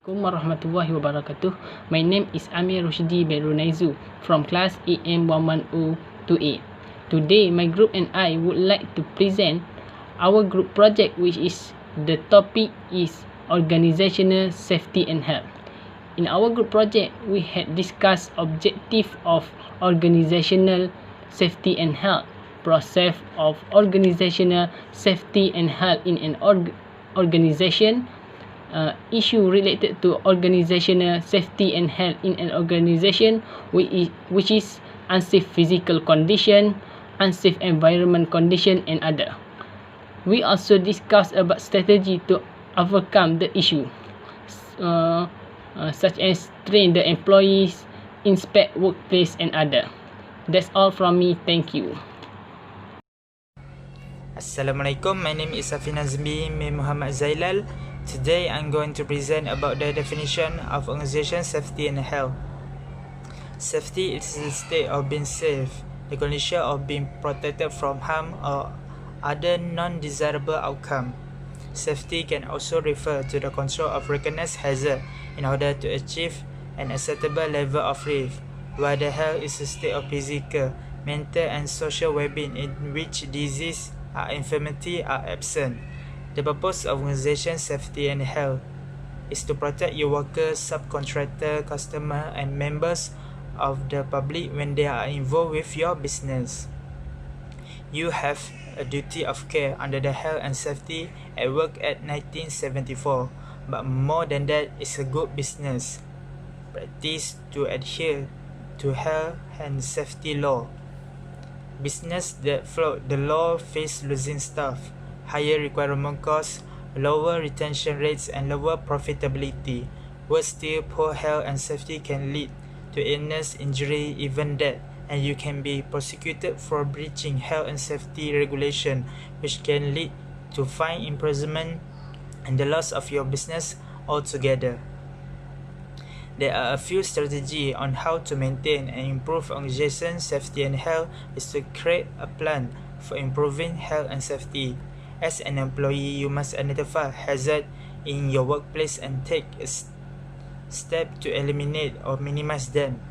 Assalamualaikum warahmatullahi wabarakatuh. My name is Amir Rushdi Berunaizu from class AM11028. Today, my group and I would like to present our group project, which is the topic is organizational safety and health. In our group project, we had discussed objective of organizational safety and health, process of organizational safety and health in an organization, issue related to organizational safety and health in an organization, which is unsafe physical condition, unsafe environment condition, and other. We also discussed about strategy to overcome the issue, such as train the employees, inspect workplace, and other. That's all from me. Thank you. Assalamualaikum, my name is Safina Zmi Muhammad Zailal. Today I'm going to present about the definition of organization safety and health. Safety is the state of being safe, the condition of being protected from harm or other non-desirable outcome. Safety can also refer to the control of recognized hazard in order to achieve an acceptable level of risk, while the health is a state of physical, mental and social well-being in which disease or infirmity are absent. The purpose of organization safety and health is to protect your workers, subcontractor, customer and members of the public when they are involved with your business. You have a duty of care under the Health and Safety at Work Act 1974, but more than that is a good business practice to adhere to health and safety law. Business that flout the law face losing staff, higher requirement costs, lower retention rates and lower profitability. Worse still, poor health and safety can lead to illness, injury, even death, and you can be prosecuted for breaching health and safety regulation, which can lead to fine, imprisonment and the loss of your business altogether. There are a few strategies on how to maintain and improve organization safety and health is to create a plan for improving health and safety. As an employee, you must identify hazards in your workplace and take a step to eliminate or minimize them.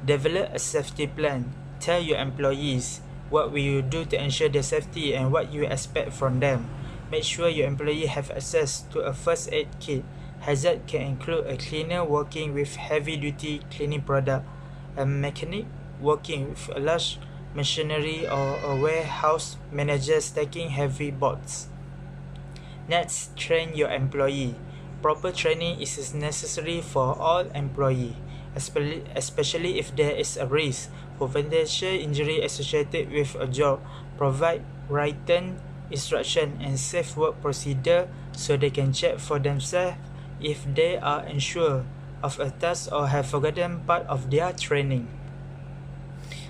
Develop a safety plan. Tell your employees what will you do to ensure their safety and what you expect from them. Make sure your employee have access to a first aid kit. Hazard can include a cleaner working with heavy-duty cleaning product, a mechanic working with a large machinery, or a warehouse manager stacking heavy boards. Next, train your employee. Proper training is necessary for all employees, especially if there is a risk for potential injury associated with a job. Provide written instruction and safe work procedure so they can check for themselves if they are unsure of a task or have forgotten part of their training.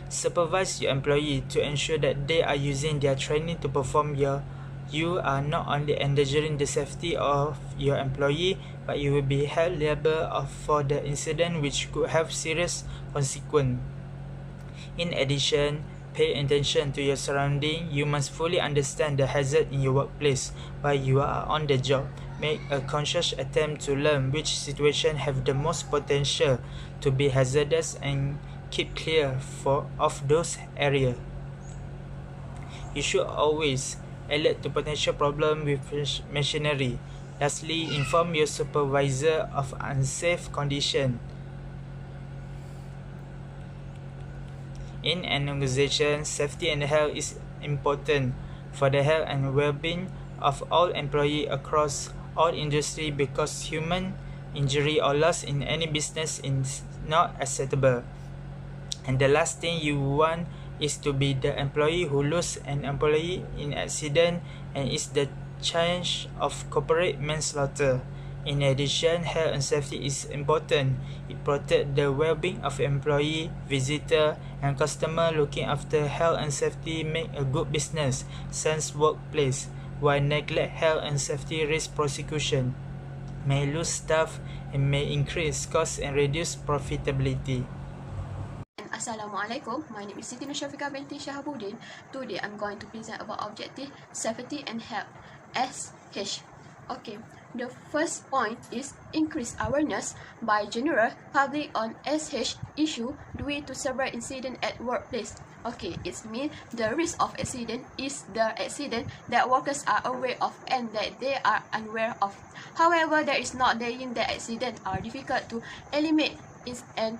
Supervise your employee to ensure that they are using their training to perform. You are not only endangering the safety of your employee, but you will be held liable for the incident, which could have serious consequences. In addition, pay attention to your surroundings. You must fully understand the hazard in your workplace while you are on the job. Make a conscious attempt to learn which situations have the most potential to be hazardous and keep clear of those areas. You should always alert to potential problems with machinery. Lastly, inform your supervisor of unsafe conditions. In an organization, safety and health is important for the health and well-being of all employees across all industries, because human injury or loss in any business is not acceptable. And the last thing you want is to be the employee who loses an employee in accident and is the charge of corporate manslaughter. In addition, health and safety is important. It protects the well-being of employee, visitor, and customer. Looking after health and safety make a good business sense workplace, while neglect health and safety risk prosecution, may lose staff, and may increase costs and reduce profitability. Assalamualaikum, my name is Siti Nursyafika binti Shahabuddin. Today I'm going to present about objective safety and health, SH. Okay, The first point is increase awareness by general public on SH issue due to several incidents at workplace. Okay, it means the risk of accident is the accident that workers are aware of and that they are unaware of. However, there is not denying that accidents are difficult to eliminate. It's an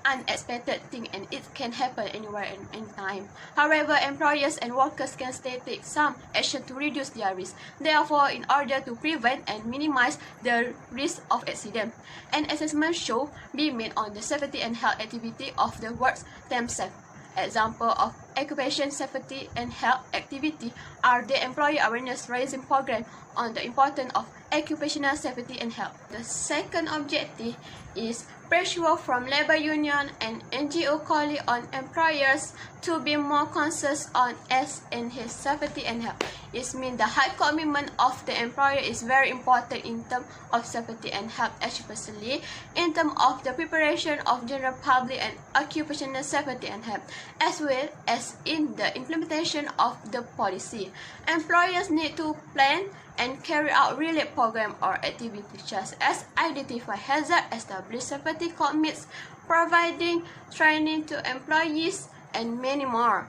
unexpected thing and it can happen anywhere and anytime. However, employers and workers can still take some action to reduce their risk. Therefore, in order to prevent and minimize the risk of accident, an assessment should be made on the safety and health activity of the workers themselves. Example of occupation safety and health activity are the employee awareness raising program on the importance of occupational safety and health. The second objective is pressure from labor union and NGO calling on employers to be more conscious on S&H safety and health. It means the high commitment of the employer is very important in terms of safety and health, especially in terms of the preparation of general public and occupational safety and health, as well as in the implementation of the policy. Employers need to plan and carry out related programs or activities such as identify hazard, establish safety commits, providing training to employees, and many more.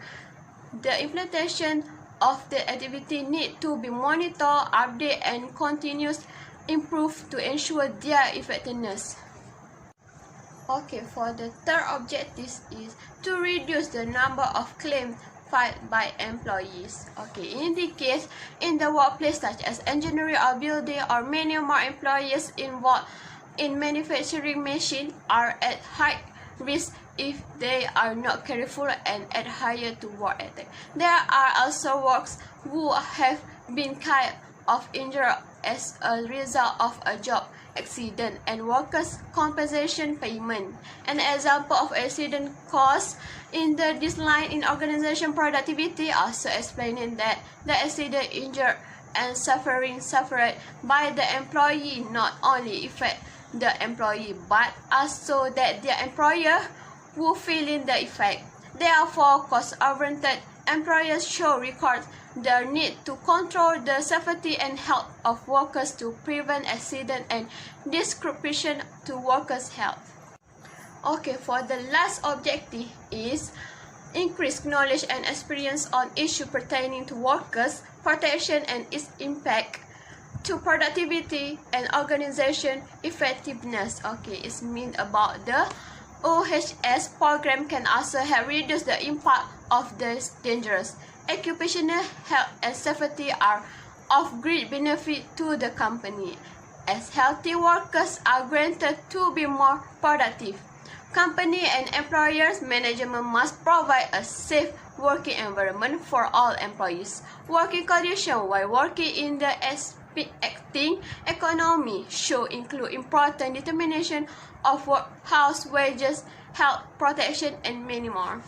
The implementation of the activity need to be monitored, updated, and continuously improved to ensure their effectiveness. Okay, for the third objective is to reduce the number of claims filed by employees. Okay, in the case in the workplace such as engineering or building or many more employees involved in manufacturing machine are at high risk if they are not careful and adhere to work ethic. There are also workers who have been kind of injured as a result of a job accident and workers' compensation payment. An example of accident caused in this line in organization productivity also explaining that the accident injured and suffering suffered by the employee not only affect the employee but also that the employer who feeling the effect. Therefore, cost-oriented employers should record the need to control the safety and health of workers to prevent accident and disruption to workers' health. Okay, for the last objective is increase knowledge and experience on issues pertaining to workers' protection and its impact to productivity and organization effectiveness. Okay, it means about the OHS program can also help reduce the impact of this dangerous. Occupational health and safety are of great benefit to the company, as healthy workers are granted to be more productive. Company and employers management must provide a safe working environment for all employees. Working conditions while working in the expecting economy should include important determination of work, house, wages, health protection, and many more.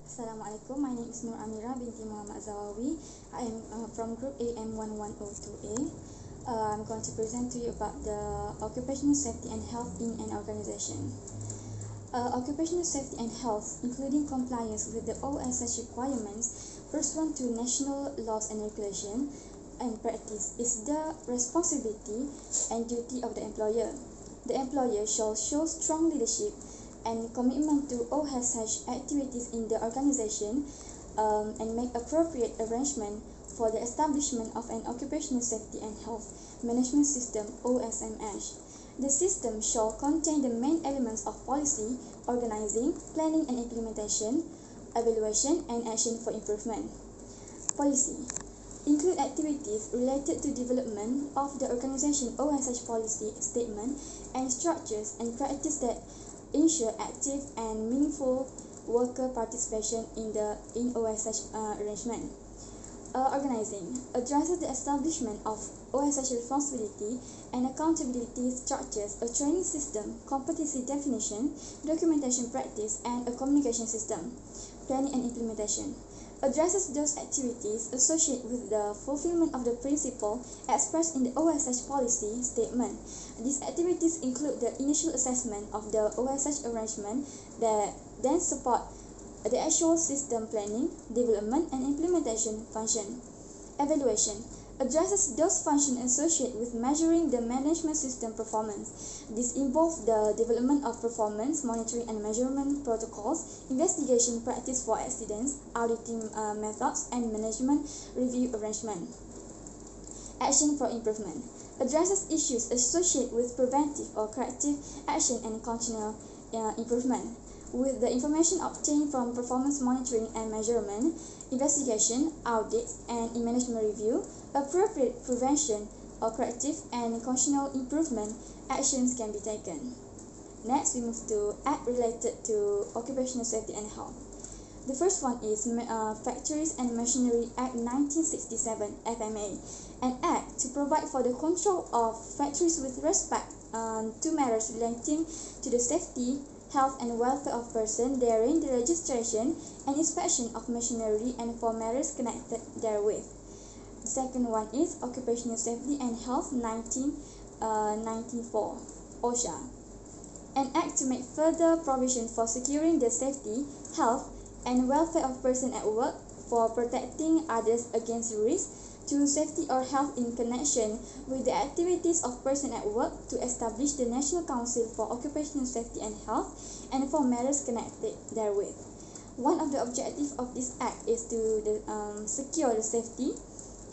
Assalamualaikum, my name is Nur Amira binti Muhammad Zawawi. I am from Group AM1102A. I'm going to present to you about the occupational safety and health in an organization. Occupational safety and health, including compliance with the OSH requirements pursuant to national laws and regulation and practice, is the responsibility and duty of the employer. The employer shall show strong leadership and commitment to OSH activities in the organization and make appropriate arrangement for the establishment of an occupational safety and health management system OSMH. The system shall contain the main elements of policy, organizing, planning and implementation, evaluation and action for improvement. Policy include activities related to development of the organization OSH policy statement and structures and practice that ensure active and meaningful worker participation in OSH arrangement. Organizing addresses the establishment of OSH responsibility and accountability structures, a training system, competency definition, documentation practice, and a communication system. Planning and implementation addresses those activities associated with the fulfillment of the principle expressed in the OSH policy statement. These activities include the initial assessment of the OSH arrangement that then support the actual system planning, development, and implementation function. Evaluation addresses those functions associated with measuring the management system performance. This involves the development of performance monitoring and measurement protocols, investigation practice for accidents, auditing methods, and management review arrangement. Action for improvement addresses issues associated with preventive or corrective action and continual improvement. With the information obtained from performance monitoring and measurement, investigation, audits, and management review, appropriate prevention or corrective and continual improvement actions can be taken. Next, we move to act related to occupational safety and health. The first one is Factories and Machinery Act 1967 (FMA), an act to provide for the control of factories with respect to matters relating to the safety, health and welfare of persons therein, the registration and inspection of machinery, and for matters connected therewith. The second one is Occupational Safety and Health 1994 (OSHA), an act to make further provision for securing the safety, health and welfare of persons at work, for protecting others against risk to safety or health in connection with the activities of persons at work, to establish the National Council for Occupational Safety and Health, and for matters connected therewith. One of the objectives of this act is to secure the safety,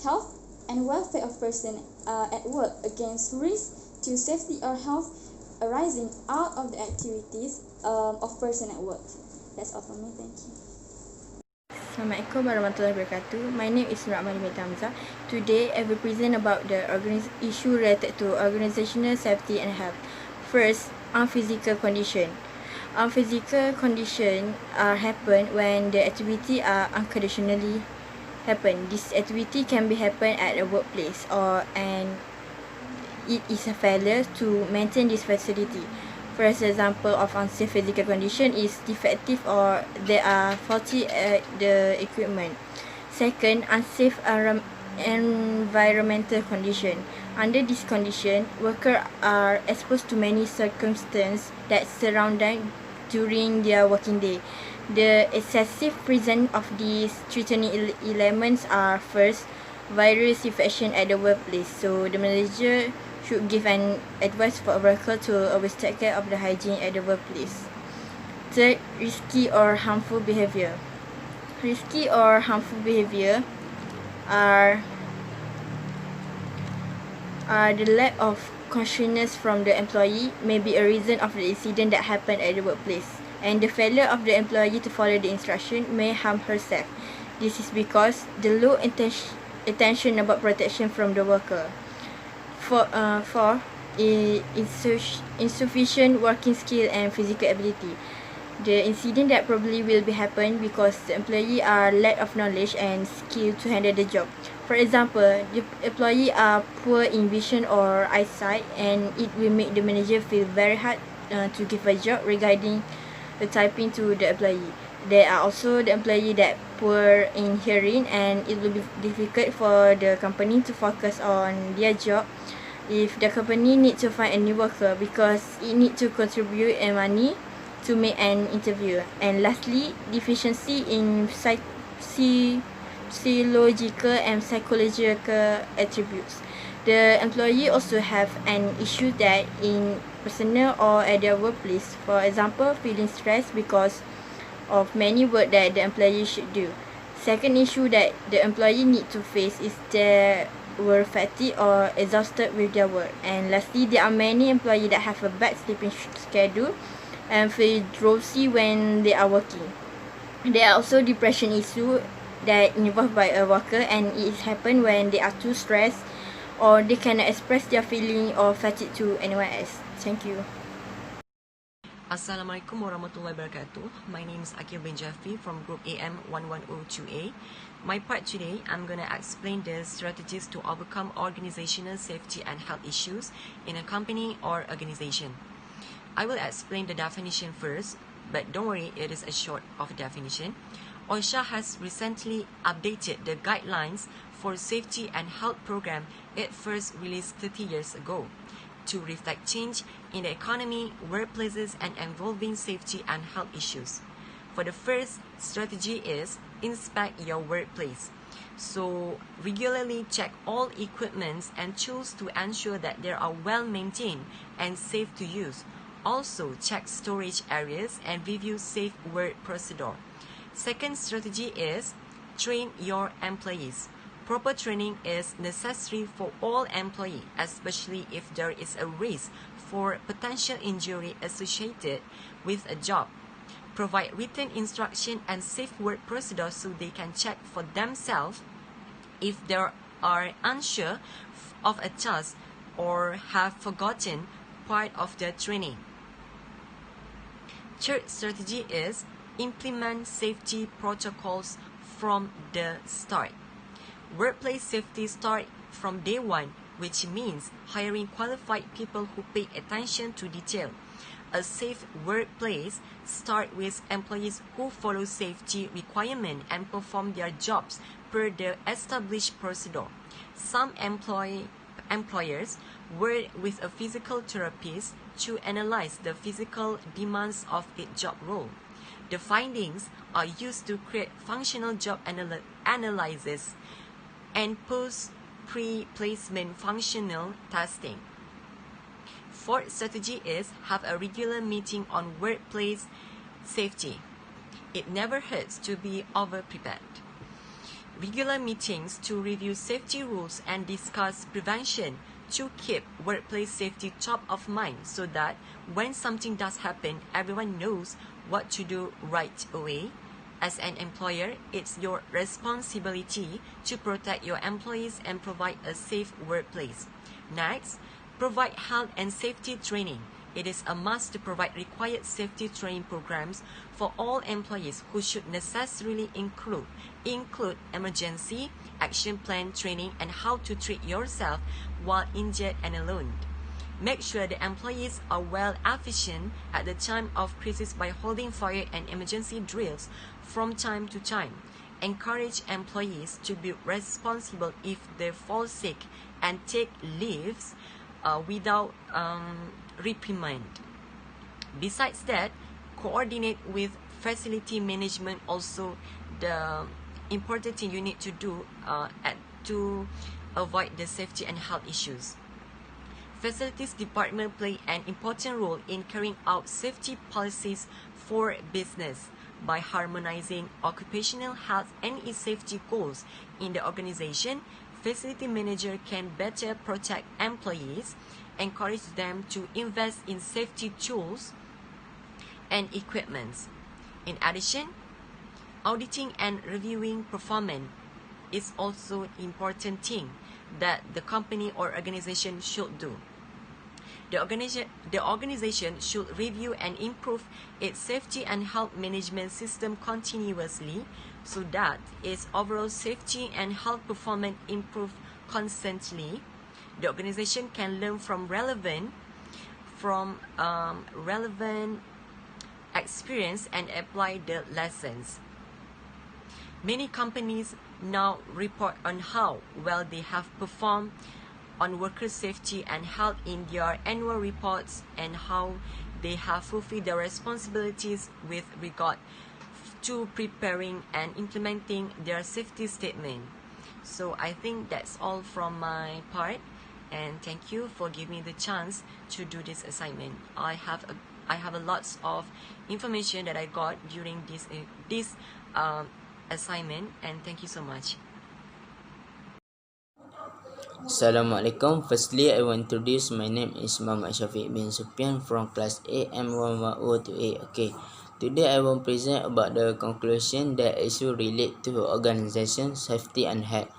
health, and welfare of persons at work against risk to safety or health arising out of the activities of persons at work. That's all from me. Thank you. Assalamualaikum warahmatullahi wabarakatuh. My name is Nur Amali Hamzah. Today, I will present about the issue related to organizational safety and health. First, unphysical condition. Unphysical condition happen when the activity are unconditionally happen. This activity can be happen at a workplace and it is a failure to maintain this facility. First example of unsafe physical condition is defective or there are faulty the equipment. Second, unsafe environmental condition. Under this condition, workers are exposed to many circumstances that surround them during their working day. The excessive presence of these threatening elements are first, virus infection at the workplace. So the manager should give an advice for a worker to always take care of the hygiene at the workplace. Third, risky or harmful behavior. Risky or harmful behavior are the lack of consciousness from the employee may be a reason of the incident that happened at the workplace, and the failure of the employee to follow the instruction may harm herself. This is because the low attention about protection from the worker. Four, insufficient working skill and physical ability. The incident that probably will be happen because the employee are lack of knowledge and skill to handle the job. For example, the employee are poor in vision or eyesight, and it will make the manager feel very hard to give a job regarding the typing to the employee. There are also the employee that poor in hearing, and it will be difficult for the company to focus on their job if the company need to find a new worker because it need to contribute money to make an interview. And lastly, deficiency in physiological and psychological attributes. The employee also have an issue that in personal or at their workplace. For example, feeling stressed because of many work that the employee should do. Second issue that the employee need to face is they were fatigued or exhausted with their work. And lastly, there are many employees that have a bad sleeping schedule and feel drowsy when they are working. There are also depression issue that involved by a worker, and it happen when they are too stressed or they cannot express their feeling or fatigue to anyone else. Thank you. Assalamualaikum warahmatullahi wabarakatuh. My name is Akil bin Jaffi from Group AM 1102A. My part today, I'm going to explain the strategies to overcome organizational safety and health issues in a company or organization. I will explain the definition first, but don't worry, it is a short of definition. OSHA has recently updated the guidelines for safety and health program it first released 30 years ago to reflect change in the economy, workplaces, and involving safety and health issues. For the first strategy is inspect your workplace. So regularly check all equipments and tools to ensure that they are well maintained and safe to use. Also check storage areas and review safe work procedure. Second strategy is train your employees. Proper training is necessary for all employees, especially if there is a risk for potential injury associated with a job. Provide written instruction and safe work procedures so they can check for themselves if they are unsure of a task or have forgotten part of their training. Third strategy is implement safety protocols from the start. Workplace safety starts from day one, which means hiring qualified people who pay attention to detail. A safe workplace starts with employees who follow safety requirements and perform their jobs per the established procedure. Some employers work with a physical therapist to analyze the physical demands of its job role. The findings are used to create functional job analysis and post pre-placement functional testing. Fourth strategy is have a regular meeting on workplace safety. It never hurts to be over-prepared. Regular meetings to review safety rules and discuss prevention to keep workplace safety top of mind so that when something does happen, everyone knows what to do right away. As an employer, it's your responsibility to protect your employees and provide a safe workplace. Next, provide health and safety training. It is a must to provide required safety training programs for all employees who should necessarily include emergency action plan training and how to treat yourself while injured and alone. Make sure the employees are well efficient at the time of crisis by holding fire and emergency drills from time to time. Encourage employees to be responsible if they fall sick and take leaves without reprimand. Besides that, coordinate with facility management. Also, the important thing you need to do to avoid the safety and health issues. Facilities department play an important role in carrying out safety policies for business. By harmonizing occupational health and its safety goals in the organization, facility manager can better protect employees, encourage them to invest in safety tools and equipment. In addition, auditing and reviewing performance is also an important thing that the company or organization should do. The organization should review and improve its safety and health management system continuously so that its overall safety and health performance improve constantly. The organization can learn from relevant experience and apply the lessons. Many companies now report on how well they have performed on worker safety and health in their annual reports and how they have fulfilled their responsibilities with regard to preparing and implementing their safety statement. So I think that's all from my part, and thank you for giving me the chance to do this assignment. I have a lots of information that I got during this assignment, and thank you so much. Assalamualaikum. Firstly, I want to introduce my name is Muhammad Shafiq bin Supian from class AM11028. Okay, today I will present about the conclusion that issue relate to organization safety and health.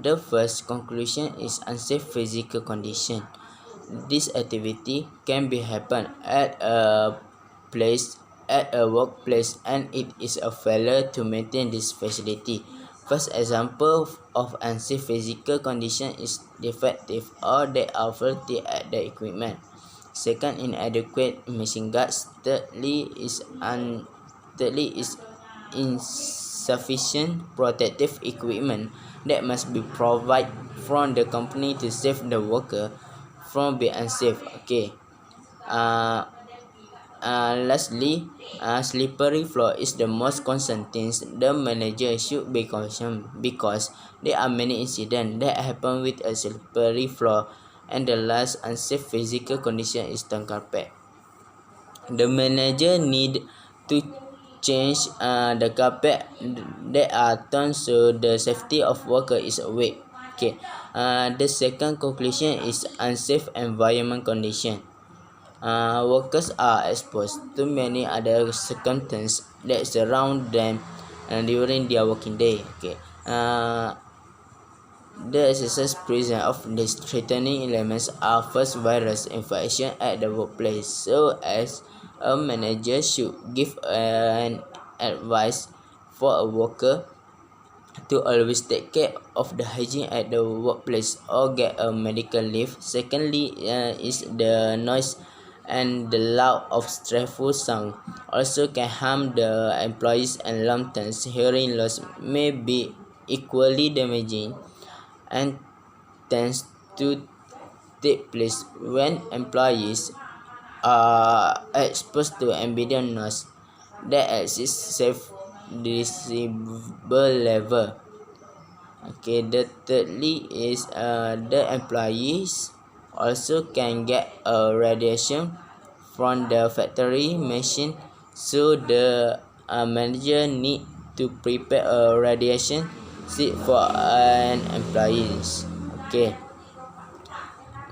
The first conclusion is unsafe physical condition. This activity can be happen at a workplace, and it is a failure to maintain this facility. First example of unsafe physical condition is defective or they are faulty at the equipment. Second, inadequate machine guards. Thirdly is insufficient protective equipment that must be provided from the company to save the worker from being unsafe. Okay. lastly, slippery floor is the most concerned things the manager should be concerned because there are many incidents that happen with a slippery floor, and the last unsafe physical condition is torn carpet. The manager need to change the carpet that are torn so the safety of worker is awake. Okay. The second conclusion is unsafe environment condition. Workers are exposed to many other circumstances that surround them during their working day. Okay. The excessive presence of these threatening elements are first virus infection at the workplace, so as a manager should give an advice for a worker to always take care of the hygiene at the workplace or get a medical leave. Secondly, is the noise and the loud of stressful sound also can harm the employees, and long-term hearing loss may be equally damaging and tends to take place when employees are exposed to ambient noise that exceeds safe decibel level. Okay, the thirdly is the employees also can get a radiation from the factory machine, so the manager need to prepare a radiation seat for an employees. Okay,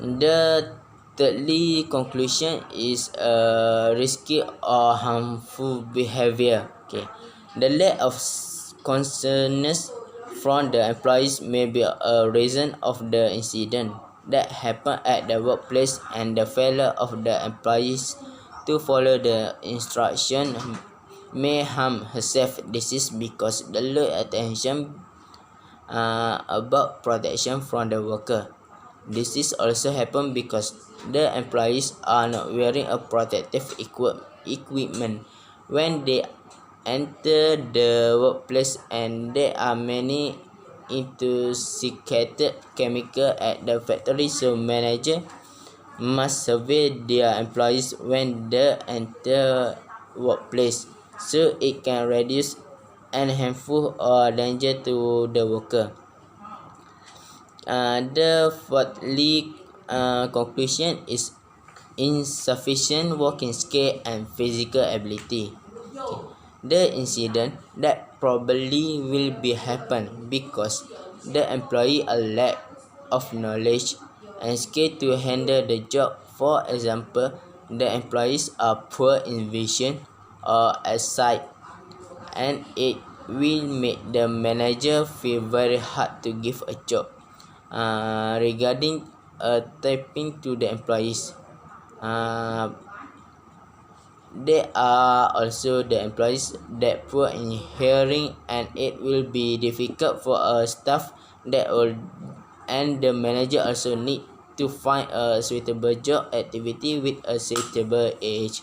the thirdly conclusion is risky or harmful behavior. Okay, the lack of concerness from the employees may be a reason of the incident that happened at the workplace, and the failure of the employees to follow the instruction may harm herself. This is because the low attention about protection from the worker. This is also happen because the employees are not wearing a protective equipment when they enter the workplace, and there are many intoxicated chemical at the factory, so manager must survey their employees when they enter workplace so it can reduce any harmful or danger to the worker. The fourthly conclusion is insufficient working skill and physical ability. Okay. The incident that probably will be happen because the employee a lack of knowledge and skill to handle the job. For example, the employees are poor in vision or eyesight, and it will make the manager feel very hard to give a job. Regarding typing to the employees, there are also the employees that poor in hearing, and it will be difficult for a staff that will, and the manager also need to find a suitable job activity with a suitable age.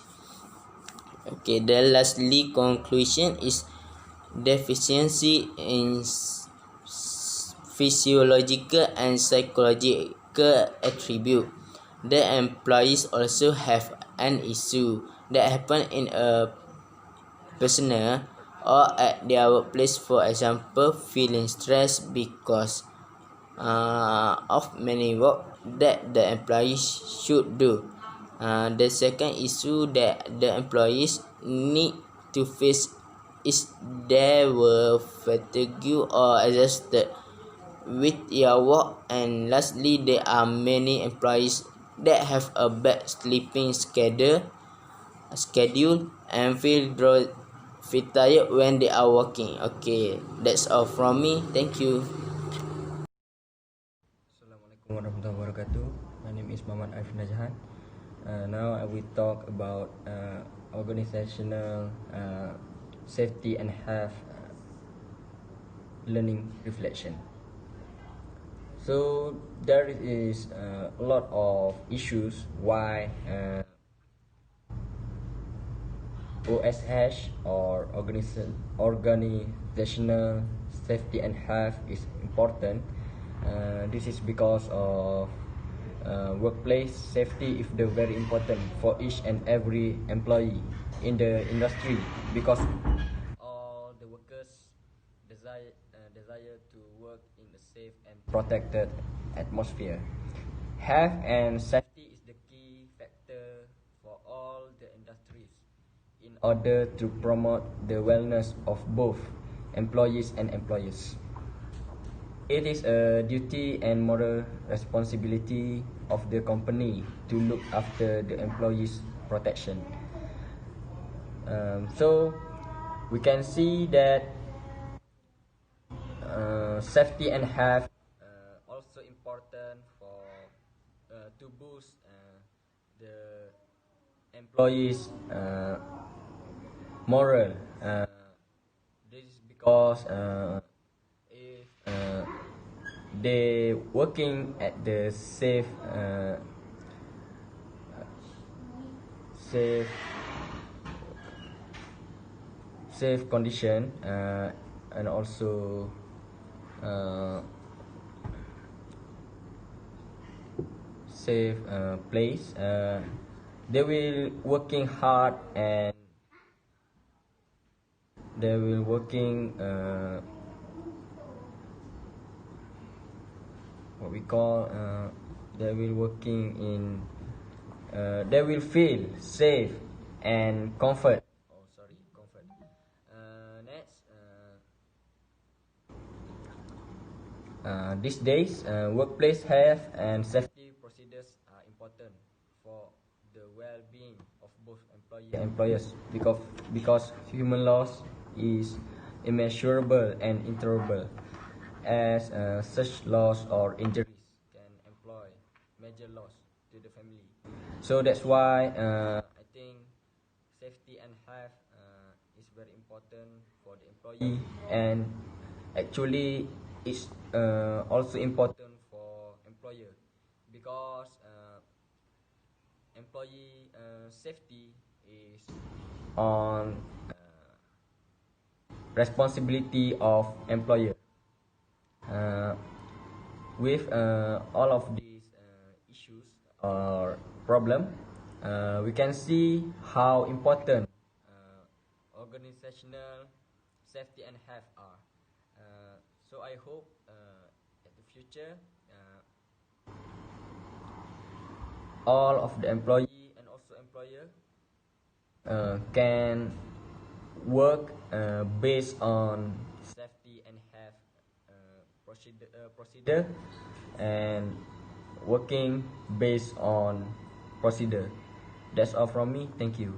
Okay, the lastly conclusion is deficiency in physiological and psychological attribute. The employees also have an issue that happen in a personal or at their workplace. For example, feeling stressed because of many work that the employees should do. The second issue that the employees need to face is they were fatigued or exhausted with their work, and lastly, there are many employees that have a bad sleeping schedule and feel tired when they are working. Okay, that's all from me. Thank you. Assalamualaikum warahmatullahi wabarakatuh. My name is Muhammad Arif Najahan. Now I will talk about organizational safety and health learning reflection. So there is a lot of issues why OSH or organizational safety and health is important. This is because of workplace safety is the very important for each and every employee in the industry, because all the workers desire to work in a safe and protected atmosphere. Health and safety is the key factor for all the industries in order to promote the wellness of both employees and employers. It is a duty and moral responsibility of the company to look after the employees' protection. So we can see that safety and health also important for to boost the employees' moral. This is because if they working at the safe safe condition and also safe place, they will working hard and they will working what we call they will working in they will feel safe and comfort. Next, these days workplace health and safety procedures are important for the well-being of both employee and employers, because human loss is immeasurable and interoperable, as such loss or injuries can employ major loss to the family. So that's why I think safety and health is very important for the employee, and actually it's also important for employer, because employee safety is on responsibility of employer. With all of these issues or problem, we can see how important organizational safety and health are. So I hope at the future all of the employee and also employer can work based on safety and health procedure and working based on procedure. That's all from me. Thank you.